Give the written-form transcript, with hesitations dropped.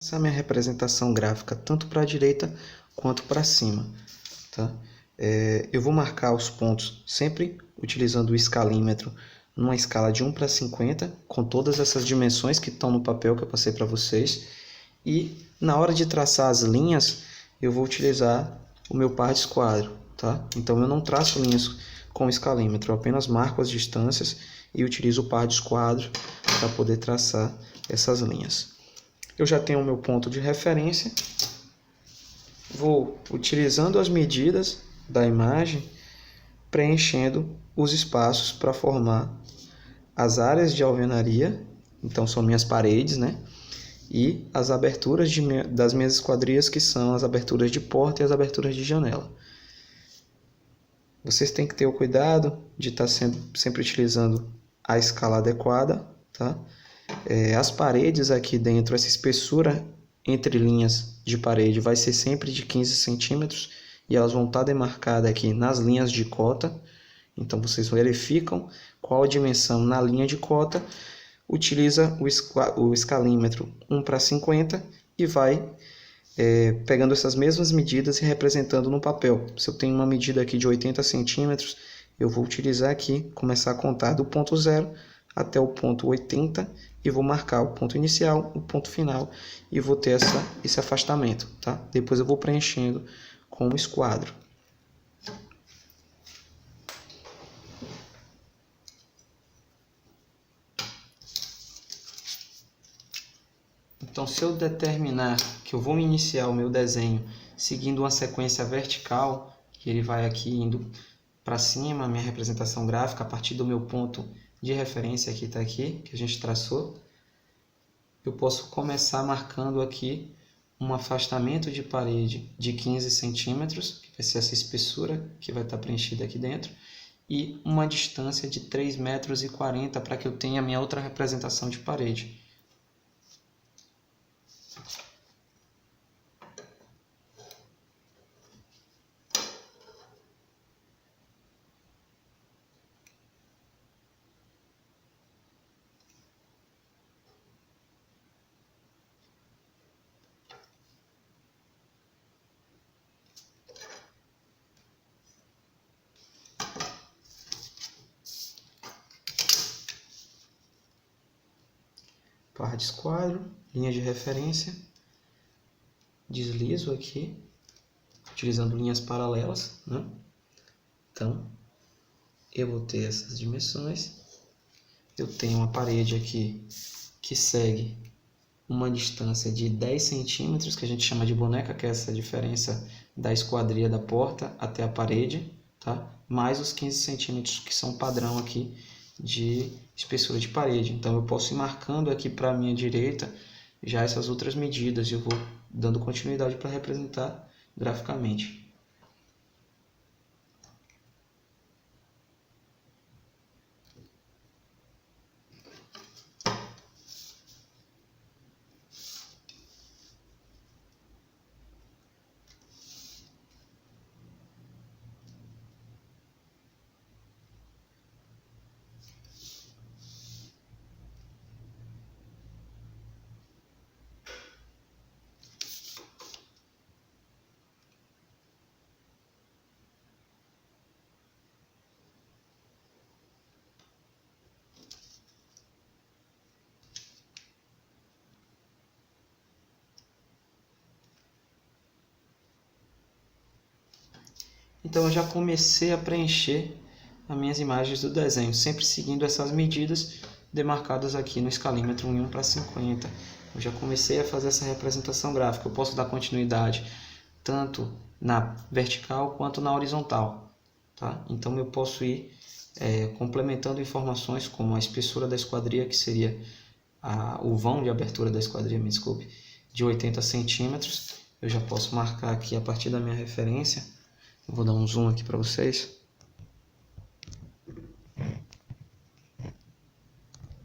Essa é a minha representação gráfica, tanto para a direita quanto para cima. Tá? Eu vou marcar os pontos sempre utilizando o escalímetro numa escala de 1 para 50, com todas essas dimensões que estão no papel que eu passei para vocês. E na hora de traçar as linhas, eu vou utilizar o meu par de esquadro. Tá? Então eu não traço linhas com o escalímetro, eu apenas marco as distâncias e utilizo o par de esquadro para poder traçar essas linhas. Eu já tenho o meu ponto de referência, vou utilizando as medidas da imagem, preenchendo os espaços para formar as áreas de alvenaria, então são minhas paredes, né? E as aberturas das minhas esquadrias, que são as aberturas de porta e as aberturas de janela. Vocês têm que ter o cuidado de estar sempre utilizando a escala adequada, tá? As paredes aqui dentro, essa espessura entre linhas de parede vai ser sempre de 15 centímetros e elas vão estar demarcadas aqui nas linhas de cota. Então vocês verificam qual a dimensão na linha de cota, utiliza o escalímetro 1 para 50 e vai pegando essas mesmas medidas e representando no papel. Se eu tenho uma medida aqui de 80 centímetros, eu vou utilizar aqui, começar a contar do ponto 0 até o ponto 80 e vou marcar o ponto inicial, o ponto final e vou ter esse afastamento. Tá? Depois eu vou preenchendo com o esquadro. Então, se eu determinar que eu vou iniciar o meu desenho seguindo uma sequência vertical, que ele vai aqui indo para cima, a minha representação gráfica, a partir do meu ponto de referência que está aqui, que a gente traçou, eu posso começar marcando aqui um afastamento de parede de 15 centímetros, que vai ser essa espessura que vai estar preenchida aqui dentro, e uma distância de 3,40 metros para que eu tenha a minha outra representação de parede. Par de esquadro, linha de referência, deslizo aqui, utilizando linhas paralelas, né? Então, eu vou ter essas dimensões, eu tenho uma parede aqui que segue uma distância de 10 centímetros, que a gente chama de boneca, que é essa diferença da esquadria da porta até a parede, tá? Mais os 15 centímetros que são padrão aqui de espessura de parede. Então eu posso ir marcando aqui para a minha direita já essas outras medidas e eu vou dando continuidade para representar graficamente. Então eu já comecei a preencher as minhas imagens do desenho, sempre seguindo essas medidas demarcadas aqui no escalímetro em 1 para 50. Eu já comecei a fazer essa representação gráfica. Eu posso dar continuidade tanto na vertical quanto na horizontal. Tá? Então eu posso ir complementando informações como a espessura da esquadria, que seria o vão de abertura da esquadria, me desculpe, de 80 centímetros. Eu já posso marcar aqui a partir da minha referência. Eu vou dar um zoom aqui para vocês.